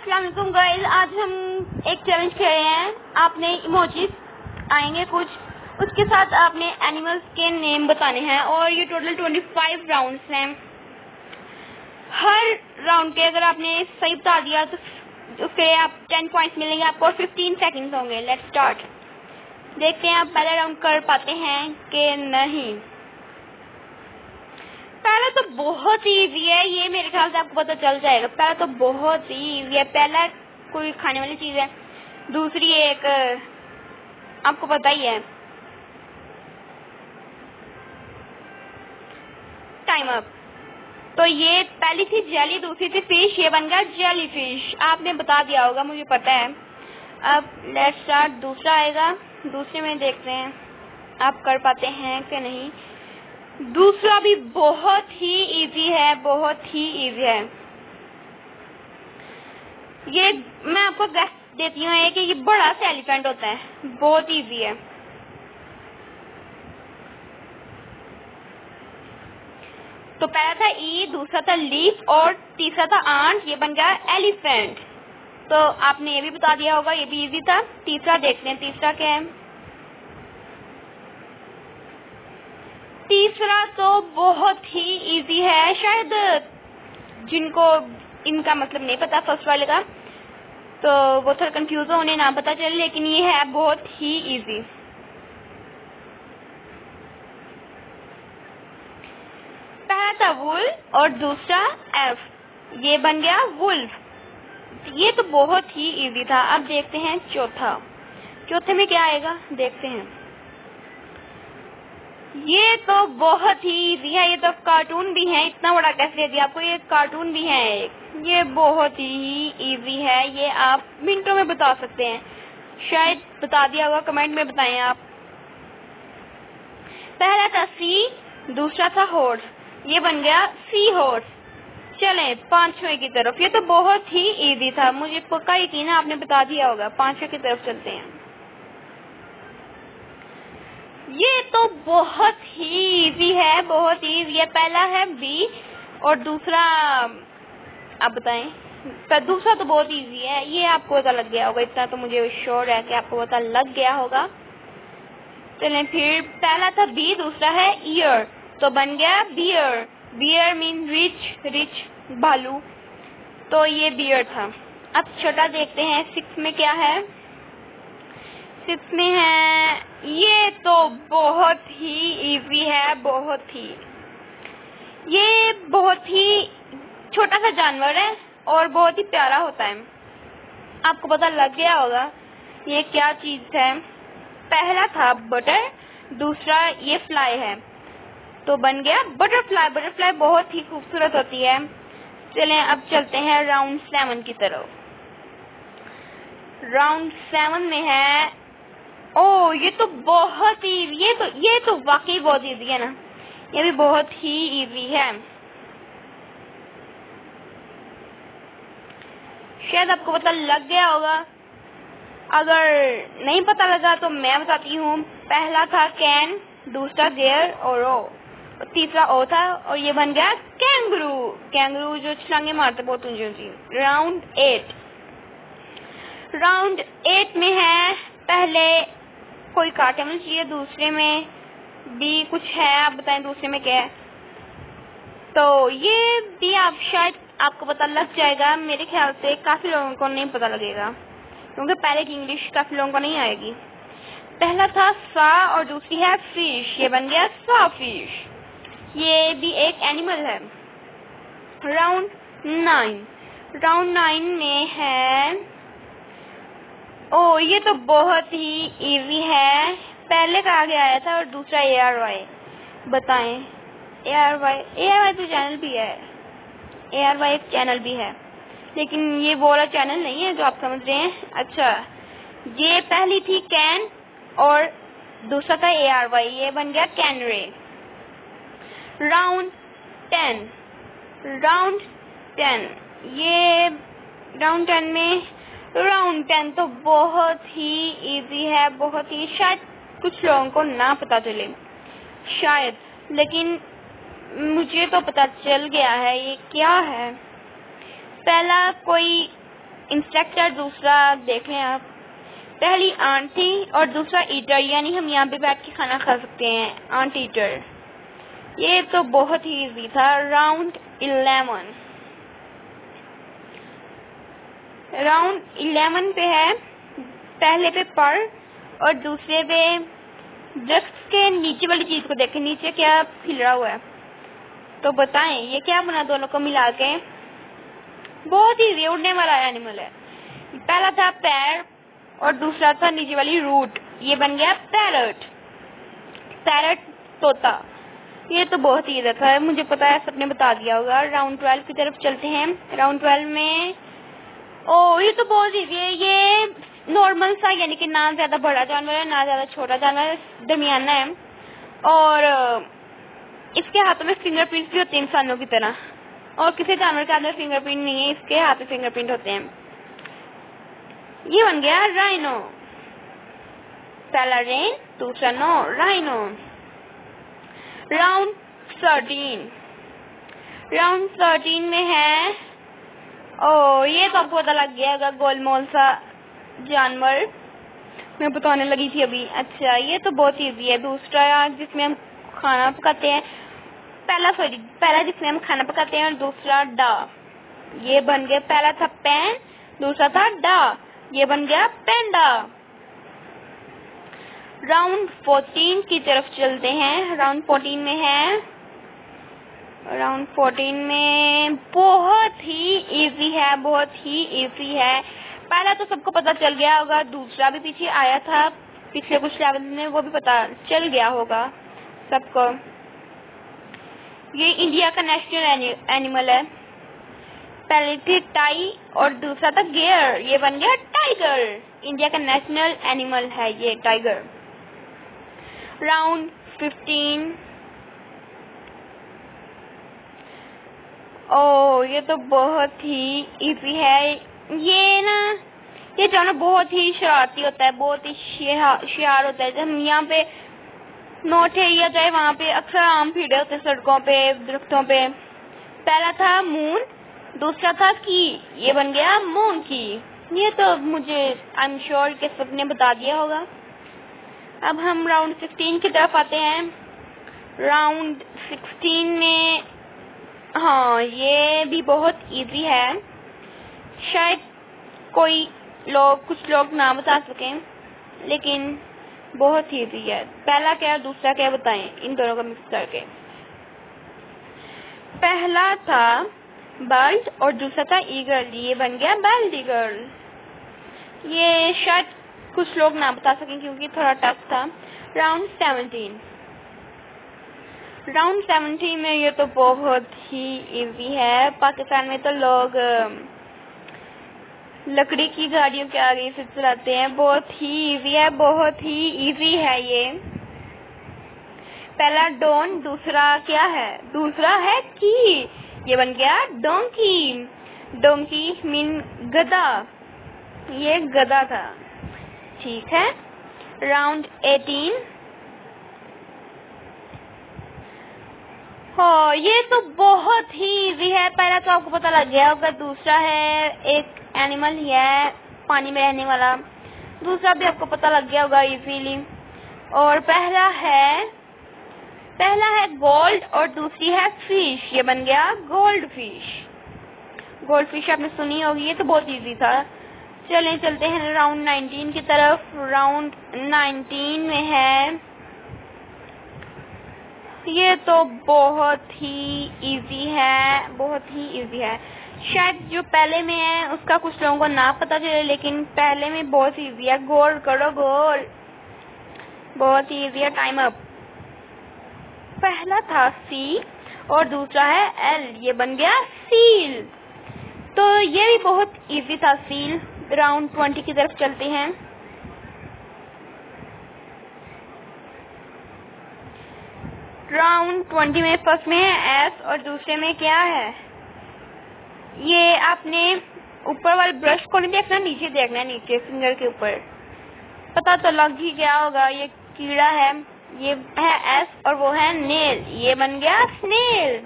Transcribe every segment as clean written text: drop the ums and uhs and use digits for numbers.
अस्सलाम वालेकुम गाइस, आज हम एक चैलेंज कर रहे हैं। आपने इमोजीज आएंगे कुछ, उसके साथ आपने एनिमल्स के नेम बताने हैं और ये टोटल 25 राउंड्स हैं। हर राउंड के अगर आपने सही बता दिया तो उसके आप 10 पॉइंट्स मिलेंगे आपको और 15 सेकंड्स होंगे। Let's start. देखते हैं आप पहला राउंड कर पाते हैं कि नहीं। पहला तो बहुत ही इजी है, ये मेरे ख्याल से आपको पता चल जाएगा। पहला तो बहुत ही इजी है। पहला कोई खाने वाली चीज है, दूसरी एक आपको पता ही है। Time up. तो ये पहली थी जेली, दूसरी थी फिश, ये बन गया जेली फिश। आपने बता दिया होगा, मुझे पता है। अब लेट्स स्टार्ट। दूसरा आएगा, दूसरे में देखते हैं आप कर पाते हैं कि नहीं। दूसरा भी बहुत ही इजी है, बहुत ही इजी है। ये मैं आपको गेस देती हूँ कि ये बड़ा सा एलिफेंट होता है, बहुत इजी है। तो पहला था ई, दूसरा था लीफ और तीसरा था आंट, ये बन गया एलिफेंट। तो आपने ये भी बता दिया होगा, ये भी इजी था। तीसरा देखते हैं, तीसरा क्या है। तीसरा तो बहुत ही इजी है, शायद जिनको इनका मतलब नहीं पता फर्स्ट वाले का तो वो थोड़ा कंफ्यूज हो, उन्हें ना पता चले, लेकिन ये है बहुत ही इजी। पहला था वुल और दूसरा एफ, ये बन गया वुल्फ। ये तो बहुत ही इजी था। अब देखते हैं चौथा। चौथे में क्या आएगा देखते हैं। ये तो बहुत ही इजी है, ये तो कार्टून भी है। इतना बड़ा कैसे दे दिया आपको, ये कार्टून भी है एक। ये बहुत ही इजी है, ये आप मिनटों में बता सकते हैं। शायद बता दिया होगा, कमेंट में बताएं आप। पहला था सी, दूसरा था हॉर्स, ये बन गया सी हॉर्स। चलें पांचवें की तरफ। ये तो बहुत ही इजी था, मुझे पक्का यकीन है आपने बता दिया होगा। पांचवें की तरफ चलते हैं। ये तो बहुत ही इजी है, बहुत ही इजी है। पहला है बी और दूसरा आप बताएं। दूसरा तो बहुत इजी है, ये आपको पता लग गया होगा, इतना तो मुझे श्योर है कि आपको पता लग गया होगा। चलें फिर। पहला था बी, दूसरा है ईयर, तो बन गया bear. Bear mean rich, rich भालू। तो ये बियर था। अब छठा देखते हैं, 6 में क्या है। 6 में है, ये तो बहुत ही इजी है, बहुत ही। ये बहुत ही छोटा सा जानवर है और बहुत ही प्यारा होता है। आपको पता लग गया होगा ये क्या चीज है। पहला था बटर, दूसरा ये फ्लाई है, तो बन गया बटरफ्लाई। बटरफ्लाई बहुत ही खूबसूरत होती है। चलें अब चलते हैं राउंड 7 की तरफ। राउंड 7 में है, ओ ये तो बहुत ही, ये तो वाकई बहुत इजी है ना, ये भी बहुत ही इजी है। शायद आपको पता लग गया होगा, अगर नहीं पता लगा तो मैं बताती हूँ। पहला था कैन, दूसरा देयर और ओ, तीसरा ओ था और ये बन गया कैंगरू। कैंगरू जो छलांगे मारते बहुत ऊंची ऊंची। राउंड 8। राउंड 8 में है, पहले कोई काटे में चाहिए, दूसरे में भी कुछ है, आप बताएं दूसरे में क्या है। तो ये भी आप शायद आपको पता लग जाएगा, मेरे ख्याल से काफी लोगों को नहीं पता लगेगा क्योंकि पहले की इंग्लिश काफी लोगों को नहीं आएगी। पहला था सा और दूसरी है फिश, ये बन गया सा फिश। ये भी एक एनिमल है। राउंड 9। राउंड 9 में है, ओ ये तो बहुत ही इजी है। पहले का आगे आया था और दूसरा ARY। बताएं ARY तो चैनल भी है, ARY एक चैनल भी है, लेकिन ये वो वाला चैनल नहीं है जो आप समझ रहे हैं। अच्छा, ये पहली थी कैन और दूसरा था ARY, ये बन गया कैनरे। राउंड 10। राउंड 10, ये राउंड 10 में, राउंड 10 तो बहुत ही इजी है, बहुत ही। शायद कुछ लोगों को ना पता चले शायद, लेकिन मुझे तो पता चल गया है ये क्या है। पहला कोई इंस्ट्रक्टर, दूसरा देखें आप, पहली आंट थी और दूसरा ईटर, यानी हम यहाँ पे बैठ के खाना खा सकते हैं, आंट ईटर। ये तो बहुत ही इजी था। राउंड 11, राउंड 11 पे है, पहले पे पर और दूसरे पे वृक्ष के नीचे वाली चीज को देखें, नीचे क्या खिल हुआ है, तो बताएं ये क्या बना दोनों को मिला के। बहुत ही उड़ने वाला एनिमल है। पहला था पैर और दूसरा था नीचे वाली रूट, ये बन गया पैरट। पैरट तोता। ये तो बहुत ही इजी था, मुझे पता है सबने बता दिया होगा। राउंड 12 की तरफ चलते हैं। राउंड 12 में ये तो बहुत इजी है। ये नॉर्मल सा, यानी कि ना ज्यादा बड़ा जानवर है ना ज्यादा छोटा जानवर, दरमियाना है। और इसके हाथों में फिंगरप्रिंट्स भी होते हैं इंसानों की तरह, और किसी जानवर के हाथ में फिंगरप्रिंट नहीं है, इसके हाथ में फिंगरप्रिंट होते हैं। ये बन गया राइनो। पहला रेन, दूसरा नो, राइनो। राउंड 13, राउंड 13 में है, ये तो आपको पता लग गया होगा, गोलमोल सा जानवर मैं बताने लगी थी अभी। अच्छा, ये तो बहुत इजी है। दूसरा जिसमें हम खाना पकाते हैं, पहला जिसमें हम खाना पकाते हैं और दूसरा डा, ये बन गया। पहला था पैन, दूसरा था डा, ये बन गया पेंडा। राउंड 14 की तरफ चलते हैं। राउंड 14 में है, राउंड 14 में बहुत ही इजी है, बहुत ही इजी है। पहला तो सबको पता चल गया होगा, दूसरा भी पीछे आया था पिछले कुछ लेवल में, वो भी पता चल गया होगा सबको। ये इंडिया का नेशनल एनिमल है। पहले थी टाई और दूसरा था गेयर, ये बन गया टाइगर। इंडिया का नेशनल एनिमल है ये टाइगर। राउंड 15, ये तो बहुत ही इजी है। ये जानवर बहुत ही शरारती होता है, बहुत ही शियार होता है। जब हम यहाँ पे नॉर्थ एरिया जाए, वहाँ पे अक्सर आम फिरे होते हैं सड़कों पे, दरख्तों पे। पहला था मून, दूसरा था की, ये बन गया मून की। ये तो मुझे आई एम श्योर कि सबने बता दिया होगा। अब हम राउंड 16 की तरफ आते हैं। राउंड 16 में ये भी बहुत इजी है, शायद कुछ लोग ना बता सकें, लेकिन बहुत इजी है। पहला क्या दूसरा क्या बताएं, इन दोनों को मिक्स करके। पहला था बर्ड और दूसरा था ईगल, ये बन गया बाल्ड ईगल। ये शायद कुछ लोग ना बता सकें क्योंकि थोड़ा टफ था। राउंड 17, राउंड 17 में ये तो बहुत ही इजी है। पाकिस्तान में तो लोग लकड़ी की गाड़ियों के आगे से चलाते हैं। बहुत ही इजी है, बहुत ही इजी है ये। पहला डॉन, दूसरा क्या है, दूसरा है की, ये बन गया डोंकी। डोंकी मीन गधा, ये गधा था। ठीक है। राउंड 18, ये तो बहुत ही इजी है। पहला तो आपको पता लग गया होगा, दूसरा है एक एनिमल ही है पानी में रहने वाला, दूसरा भी आपको पता लग गया होगा इजीली। और पहला है गोल्ड और दूसरी है फिश, ये बन गया गोल्ड फिश। गोल्ड फिश आपने सुनी होगी, ये तो बहुत इजी था। चलते हैं राउंड 19 की तरफ। राउंड 19 में है, ये तो बहुत ही इजी है, बहुत ही इजी है। शायद जो पहले में है उसका कुछ लोगों को ना पता चले, लेकिन पहले में बहुत इजी है। गोल करो गोल, बहुत ही इजी है। Time up. पहला था सी और दूसरा है एल, ये बन गया सील। तो ये भी बहुत इजी था, सील। राउंड 20 की तरफ चलते हैं। राउंड 20 में फर्स्ट में है एस और दूसरे में क्या है, ये आपने ऊपर वाले ब्रश को नहीं देखना, नीचे देखना है, नीचे फिंगर के ऊपर। पता तो लग ही गया होगा, ये कीड़ा है, ये है एस और वो है नेल, ये बन गया स्नेल।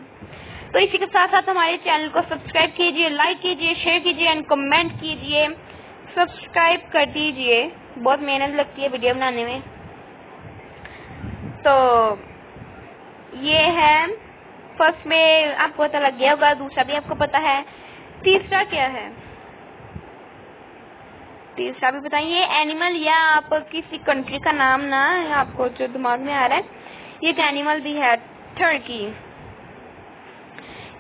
तो इसी के साथ साथ हमारे चैनल को सब्सक्राइब कीजिए, लाइक कीजिए, शेयर कीजिए एंड कमेंट कीजिए। सब्सक्राइब कर दीजिए, बहुत मेहनत लगती है वीडियो बनाने में। तो ये है, फर्स्ट में आपको पता लग गया होगा, दूसरा भी आपको पता है, तीसरा क्या है? तीसरा भी बताइए। एनिमल या आप किसी कंट्री का नाम ना आपको जो दिमाग में आ रहा है, ये एक एनिमल भी है, टर्की।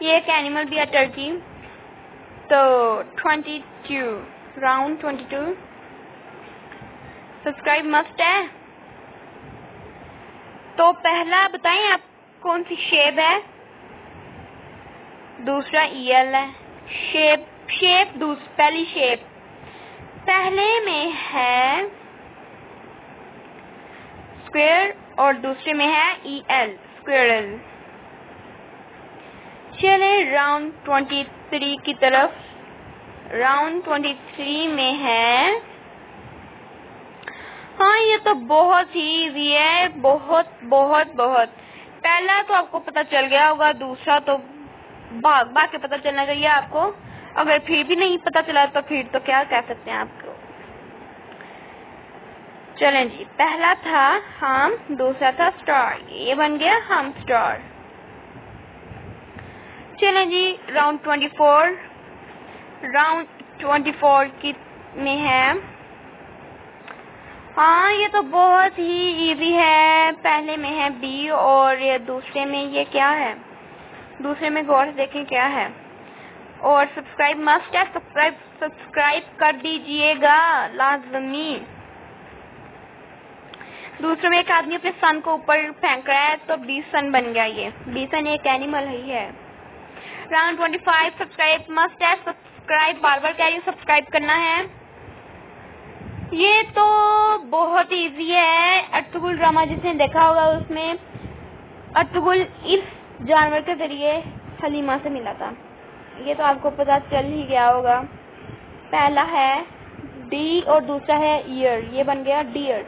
ये एक एनिमल भी है, टर्की। तो 22, राउंड 22। सब्सक्राइब मस्ट है। तो पहला बताएं आप कौन सी शेप है? दूसरा ईयल है। पहली शेप पहले में है स्क्वेयर और दूसरे में है ईएल, स्क्वेरल। चले राउंड 23 की तरफ। राउंड 23 में है, हाँ ये तो बहुत ही इजी है, बहुत बहुत बहुत। पहला तो आपको पता चल गया होगा, दूसरा तो भाग के पता चलना चाहिए आपको। अगर फिर भी नहीं पता चला तो फिर तो क्या कह सकते हैं आपको। चलें जी, पहला था हम, दूसरा था स्टार, ये बन गया हम स्टार। चलें जी, राउंड 24। राउंड 24 की में है, हाँ ये तो बहुत ही इजी है। पहले में है बी और ये दूसरे में ये क्या है? दूसरे में गौर से देखें क्या है। और सब्सक्राइब मस्ट है, सब्सक्राइब कर दीजिएगा लाजमी। दूसरे में एक आदमी अपने सन को ऊपर फेंक रहा है, तो बी सन बन गया। ये बी सन एक एनिमल ही है। राउंड 25, सब्सक्राइब मस्ट है, सब्सक्राइब बार बार कह रही हूँ, सब्सक्राइब करना है। ये तो बहुत इजी है। अर्तुगरुल ड्रामा जिसने देखा होगा, उसमें अर्तुगरुल इस जानवर के जरिए हलीमा से मिला था। ये तो आपको पता चल ही गया होगा। पहला है डी और दूसरा है ईयर, ये बन गया डियर।